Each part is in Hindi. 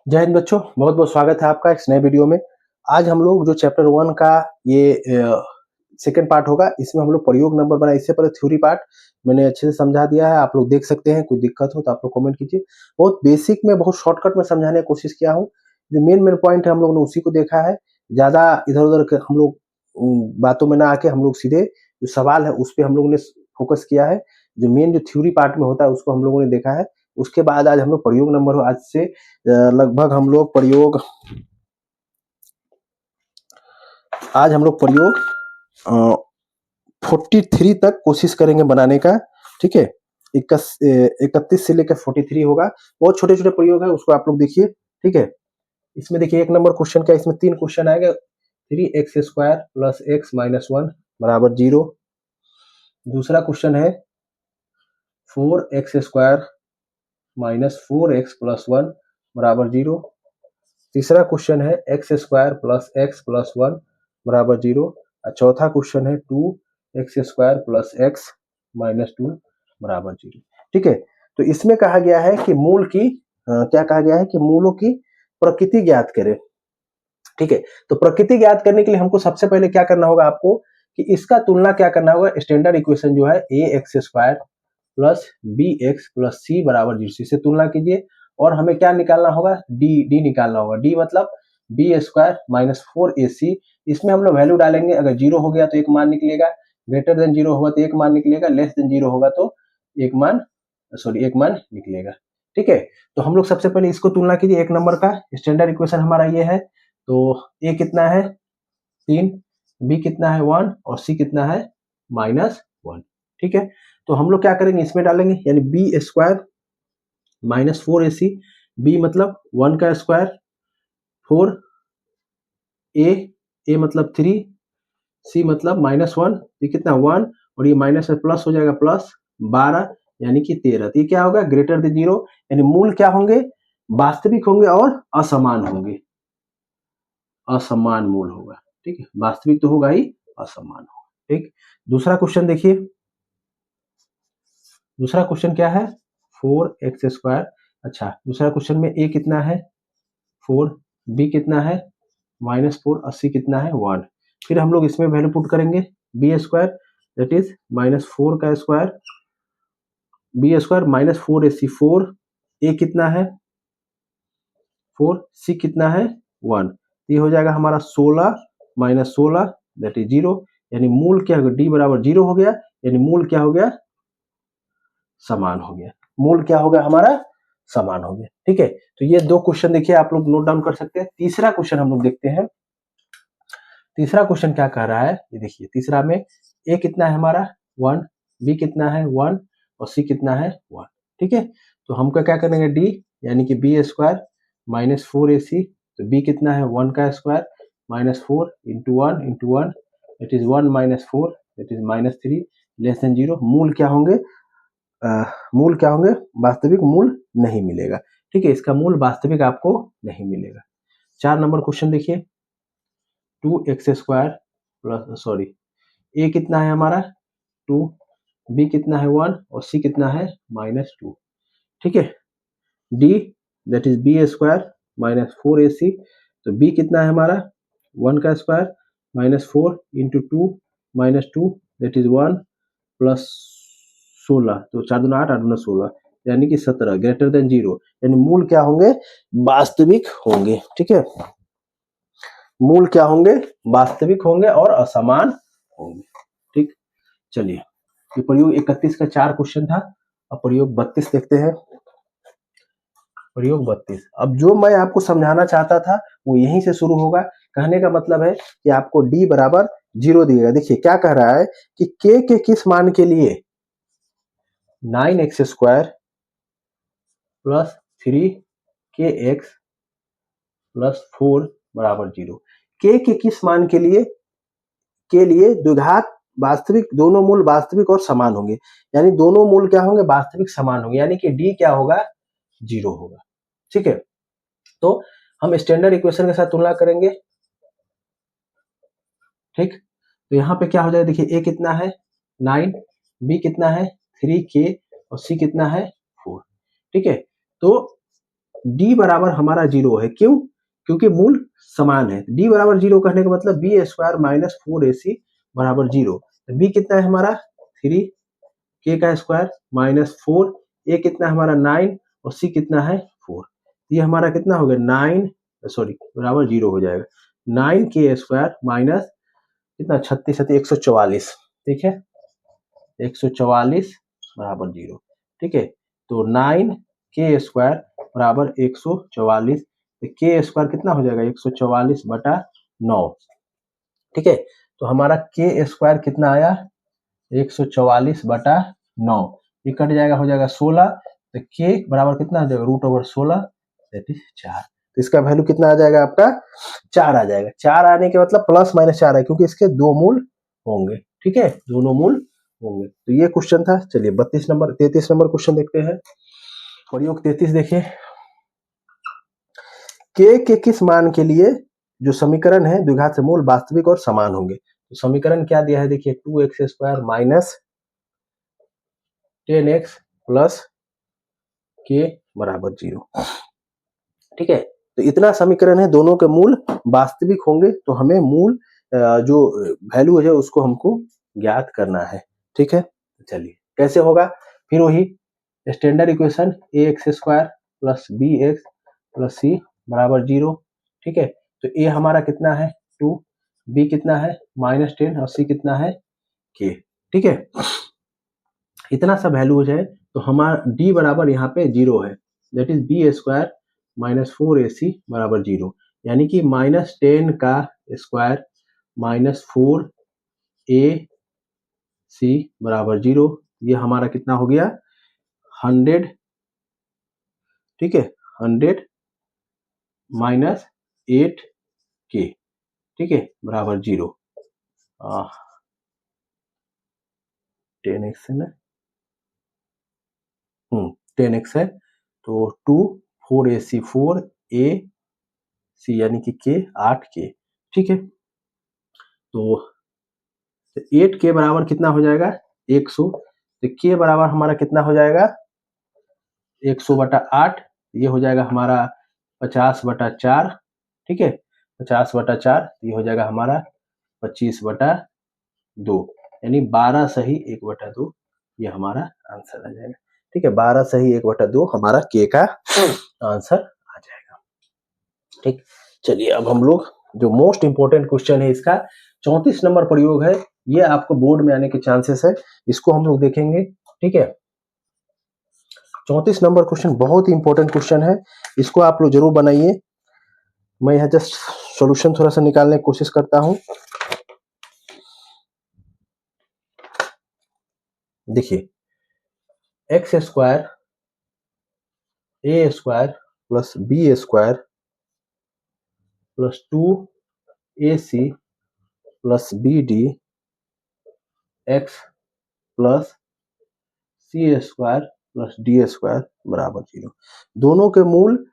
जय हिंद बच्चों, बहुत बहुत स्वागत है आपका इस नए वीडियो में। आज हम लोग जो चैप्टर 1 का ये सेकंड पार्ट होगा, इसमें हम लोग प्रयोग नंबर बनाए। इससे पहले थ्योरी पार्ट मैंने अच्छे से समझा दिया है, आप लोग देख सकते हैं। कोई दिक्कत हो तो आप लोग कमेंट कीजिए। बहुत बेसिक में, बहुत शॉर्टकट में समझाने की कोशिश किया हूँ। जो मेन मेन पॉइंट है हम लोग ने उसी को देखा है। ज्यादा इधर उधर हम लोग बातों में ना आके हम लोग सीधे जो सवाल है उस पर हम लोगों ने फोकस किया है। जो मेन जो थ्योरी पार्ट में होता है उसको हम लोगों ने देखा है। उसके बाद आज हम लोग प्रयोग नंबर हो, आज से लगभग हम लोग प्रयोग आज हम लोग प्रयोग 43 तक कोशिश करेंगे बनाने का। ठीक है, 31 से लेकर 43 होगा। बहुत छोटे छोटे प्रयोग है, उसको आप लोग देखिए। ठीक है, इसमें देखिए 1 नंबर क्वेश्चन का, इसमें 3 क्वेश्चन आएगा। 3x² प्लस x माइनस 1 बराबर 0। दूसरा क्वेश्चन है 4x² माइनस 4x प्लस 1 बराबर 0। तीसरा क्वेश्चन है x² प्लस x प्लस 1 बराबर 0। और चौथा क्वेश्चन है 2x² प्लस x माइनस 2 बराबर 0। ठीक है, तो इसमें कहा गया है कि मूल की क्या कहा गया है कि मूलों की प्रकृति ज्ञात करें। ठीक है, तो प्रकृति ज्ञात करने के लिए हमको सबसे पहले क्या करना होगा आपको कि इसका तुलना क्या करना होगा। स्टैंडर्ड इक्वेशन जो है ax² plus bx plus c बराबर 0 से तुलना कीजिए। और हमें क्या निकालना होगा, d निकालना होगा। d मतलब b² माइनस 4ac। इसमें हम लोग वैल्यू डालेंगे। अगर 0 हो गया तो एक मान निकलेगा, ग्रेटर देन 0 होगा तो एक मान निकलेगा, लेस देन 0 होगा तो एक मान निकलेगा। ठीक है, तो हम लोग सबसे पहले इसको तुलना कीजिए। 1 नंबर का स्टैंडर्ड इक्वेशन हमारा ये है। तो a कितना है 3, b कितना है 1 और c कितना है -1। ठीक है, तो हम लोग क्या करेंगे, इसमें डालेंगे, यानी b² माइनस 4ac। b मतलब 1 का स्क्वायर, 4 a मतलब 3, c मतलब -1, ये कितना 1 और ये माइनस में प्लस हो जाएगा, प्लस 12 यानी कि 13। तो ये क्या होगा, ग्रेटर देन 0, यानी मूल क्या होंगे, वास्तविक होंगे और असमान होंगे। असमान मूल होगा। ठीक है, वास्तविक तो होगा ही, असमान होगा। ठीक, दूसरा क्वेश्चन देखिए। दूसरा क्वेश्चन क्या है, 4x²। अच्छा, दूसरा क्वेश्चन में a कितना है 4, b कितना है -4 और c कितना है 1। फिर हम लोग इसमें वैल्यू पुट करेंगे। b² दैट इज -4 का square, b² minus 4ac, 4 a कितना है 4, c कितना है 1। ये हो जाएगा हमारा 16 माइनस 16 दैट इज 0। यानी मूल क्या होगा, d बराबर 0 हो गया, यानी मूल क्या हो गया, समान हो गया। मूल क्या होगा हमारा, समान हो गया। ठीक है, तो ये 2 क्वेश्चन देखिए, आप लोग नोट डाउन कर सकते हैं। तीसरा क्वेश्चन हम लोग देखते हैं। तीसरा क्वेश्चन क्या कह रहा है, ये देखिए। तीसरा में a कितना है हमारा 1, b कितना है 1 और c कितना है 1। ठीक है, तो हमको क्या करेंगे, d यानी कि b² माइनस 4ac। तो b कितना है 1 का square minus 4 into 1 that is 1 minus 4 that is -3 less than 0। मूल क्या होंगे, मूल क्या होंगे, वास्तविक मूल नहीं मिलेगा। ठीक है, इसका मूल वास्तविक आपको नहीं मिलेगा। 4 नंबर क्वेश्चन देखिए। 2x² प्लस a कितना है हमारा 2, b कितना है 1 और c कितना है -2। ठीक है, d that is b² minus 4ac। तो b कितना है हमारा 1 का square -4 into 2 -2 that is 1 plus 16। तो 4 दूना 8, 8 दूना 16 यानी कि 17, ग्रेटर देन 0। यानी मूल क्या होंगे, वास्तविक होंगे। ठीक है, मूल क्या होंगे, वास्तविक होंगे और असमान होंगे। ठीक, चलिए, ये प्रयोग 31 का 4 क्वेश्चन था। अब प्रयोग 32 देखते हैं। प्रयोग 32, अब जो मैं आपको समझाना चाहता था वो यहीं से शुरू होगा। कहने का मतलब है कि आपको d बराबर 0 दिएगा। देखिए क्या कह रहा है कि k के किस मान के लिए 9x² प्लस 3kx प्लस 4 बराबर 0। k के किस मान के लिए द्विघात वास्तविक, दोनों मूल वास्तविक और समान होंगे। यानी दोनों मूल क्या होंगे, वास्तविक समान होंगे, यानी कि d क्या होगा, 0 होगा। ठीक है, तो हम स्टैंडर्ड इक्वेशन के साथ तुलना करेंगे। ठीक, तो यहाँ पे क्या हो जाएगा, देखिए a कितना है 9, b कितना है 3k और c कितना है 4। ठीक है, तो डी बराबर हमारा 0 है, क्यों? क्योंकि मूल समान है। डी बराबर 0 कहने का मतलब बी स्क्वायर माइनस 4ac बराबर 0। बी कितना है हमारा 3 के का स्क्वायर माइनस 4, ए कितना है हमारा 9 और सी कितना है 4। ये हमारा कितना हो गया 9 सॉरी बराबर 0 हो जाएगा। 9 के स्क्वायर माइनस कितना 36 144, ठीक है 144 बराबर 0, ठीक है। तो 9 के स्क्वायर बराबर 144, के स्क्वायर कितना हो जाएगा 144 बटा 9, ठीक है। तो हमारा के स्क्वायर कितना आया 144 बटा 9, ये कट जाएगा हो जाएगा 16, तो के बराबर कितना हो जाएगा √16 दैट इज 4। तो इसका वैल्यू कितना आ जाएगा आपका 4 आ जाएगा। 4 आने के मतलब प्लस माइनस 4 है क्योंकि इसके दो मूल होंगे, ठीक है दोनों मूल होंगे। तो ये क्वेश्चन था। चलिए 33 नंबर क्वेश्चन देखते हैं। प्रयोग 33 देखिए, के किस मान के लिए जो समीकरण है द्विघात से मूल वास्तविक और समान होंगे। तो समीकरण क्या दिया है देखिए 2x² माइनस 10x प्लस के बराबर 0, ठीक है। तो इतना समीकरण है, दोनों के मूल वास्तविक होंगे तो हमें मूल जो वैल्यू है उसको हमको ज्ञात करना है, ठीक है। चलिए कैसे होगा, फिर वही standard equation ax² plus bx plus c बराबर 0, ठीक है। तो a हमारा कितना है 2, b कितना है -10 और c कितना है k, ठीक है। इतना सब वैल्यू हो जाए तो हमारा d बराबर यहाँ पे 0 है, that is b² minus 4ac बराबर 0, यानी कि -10 का स्क्वायर माइनस 4ac बराबर 0। ये हमारा कितना हो गया 100, ठीक है 100 माइनस 8k, ठीक है बराबर 0। 10x है ना, 10x है तो 2 4ac 4ac यानी कि k 8k, ठीक है। तो 8k बराबर कितना हो जाएगा 100, तो k बराबर हमारा कितना हो जाएगा 100 बटा 8, ये हो जाएगा हमारा 50 बटा 4, ठीक है 50 बटा 4, ये हो जाएगा हमारा 25 बटा 2, यानी 12 सही 1 बटा 2, ये हमारा आंसर आ जाएगा, ठीक है 12 सही 1 बटा 2 हमारा के का आंसर आ जाएगा, ठीक। चलिए अब हम लोग जो मोस्ट इंपोर्टेंट क्वेश्चन है इसका 34 नंबर प्रयोग है, ये आपको बोर्ड में आने के चांसेस है, इसको हम लोग देखेंगे, ठीक है। 34 नंबर क्वेश्चन बहुत ही इंपॉर्टेंट क्वेश्चन है, इसको आप लोग जरूर बनाइए। मैं यहाँ जस्ट सॉल्यूशन थोड़ा सा निकालने की कोशिश करता हूँ। देखिए x² a² plus b² plus 2ac plus bd x plus c² plus d² बराबर 0। दोनों के मूल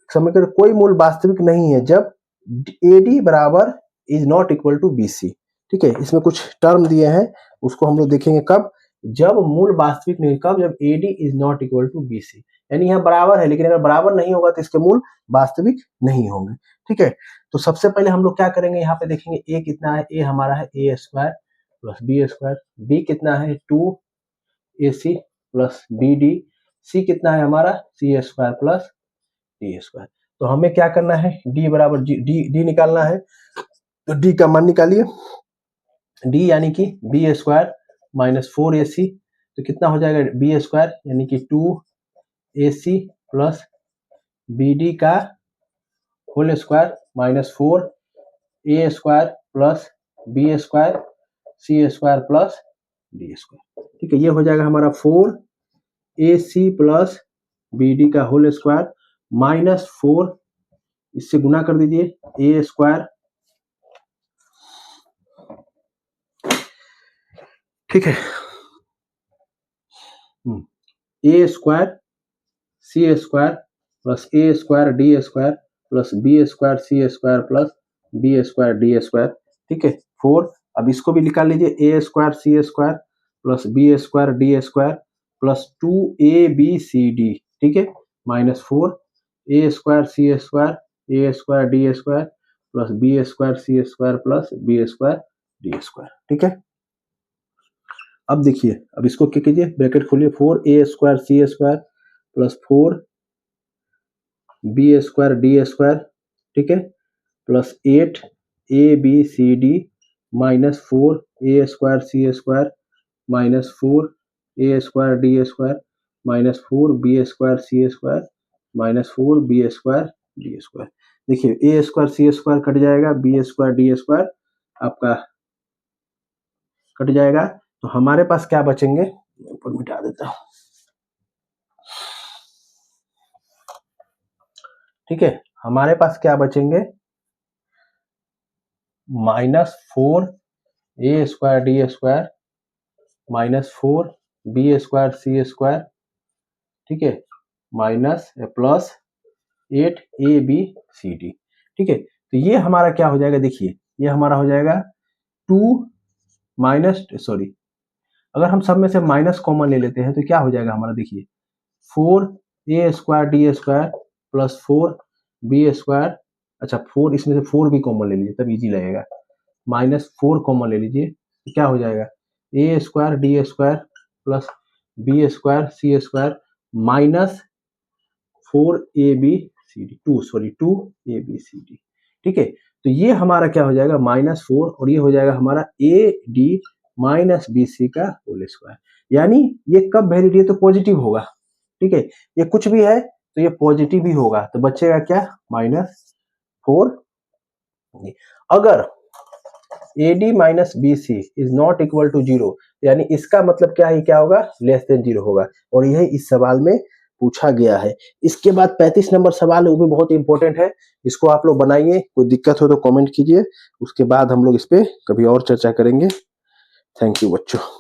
समीकरण कोई मूल वास्तविक नहीं है जब AD बराबर is not equal to BC, ठीक है। इसमें कुछ टर्म दिए हैं उसको हम लोग देखेंगे कब, जब मूल वास्तविक नहीं, कब जब AD is not equal to BC, यानी यहाँ बराबर है लेकिन अगर बराबर नहीं होगा तो इसके मूल वास्तविक नहीं होंगे, ठीक है। तो सबसे पहले हम लोग क्या करेंगे, यहाँ पे देखेंगे a कितना है, a हमारा है a² प्लस b², b कितना है 2ac प्लस bd, c कितना है हमारा c² प्लस d²। तो हमें क्या करना है d बराबर d निकालना है, तो d का मान निकालिए, d यानी कि b² माइनस 4ac, तो कितना हो जाएगा b² यानी कि 2ac प्लस bd का whole square minus 4a² plus b² c² plus d², ठीक है। ये हो जाएगा हमारा 4ac प्लस bd का होल स्क्वायर माइनस 4, इससे गुना कर दीजिए a², ठीक है a² c² plus a² d² plus b² c² plus b² d², ठीक है 4। अब इसको भी निकाल लीजिए a² c² plus b² d² plus 2abcd, ठीक है minus 4, A square C square A square D square plus B square C square plus B square D square. ठीक है, अब देखिए, अब इसको क्या कीजिए, ब्रैकेट खोलिए, 4a square C square plus 4b square D square, ठीक है, plus 8abcd minus 4a square C square minus 4a square D square minus 4b square C square minus 4b square D square. देखिए, A square C square cut जाएगा, बी स्क्वायर डी स्क्वायर आपका कट जाएगा, तो हमारे पास क्या बचेंगे, ऊपर मिटा देता हूं। ठीक है, हमारे पास क्या बचेंगे, minus 4a square D square minus 4b square C square, ठीक है, माइनस प्लस 8abcd। ठीक है, तो ये हमारा क्या हो जाएगा, देखिए ये हमारा हो जाएगा 2 माइनस सॉरी, अगर हम सब में से माइनस कॉमन ले लेते हैं तो क्या हो जाएगा हमारा, देखिए 4a square D square plus 4b square, अच्छा 4 इसमें से 4 भी कॉमन ले लीजिए तब इजी लगेगा, माइनस 4 कॉमन ले लीजिए तो क्या हो जाएगा, A square D square plus B square C square minus 4abcd 2abcd। ठीक है, तो ये हमारा क्या हो जाएगा, -4, और ये हो जाएगा हमारा AD माइनस BC का होल स्क्वायर। यानी ये कब वैल्यू है तो पॉजिटिव होगा। ठीक है, ये कुछ भी है तो ये पॉजिटिव ही होगा, तो बचेगा क्या, -4। अगर AD minus BC is not equal to 0, यानी इसका मतलब क्या है, क्या होगा, लेस देन 0 होगा, और यही इस सवाल में पूछा गया है। इसके बाद 35 नंबर सवाल है, वो भी बहुत इंपॉर्टेंट है, इसको आप लोग बनाइए, कोई दिक्कत हो तो कमेंट कीजिए, उसके बाद हम लोग इस पे कभी और चर्चा करेंगे। थैंक यू बच्चों।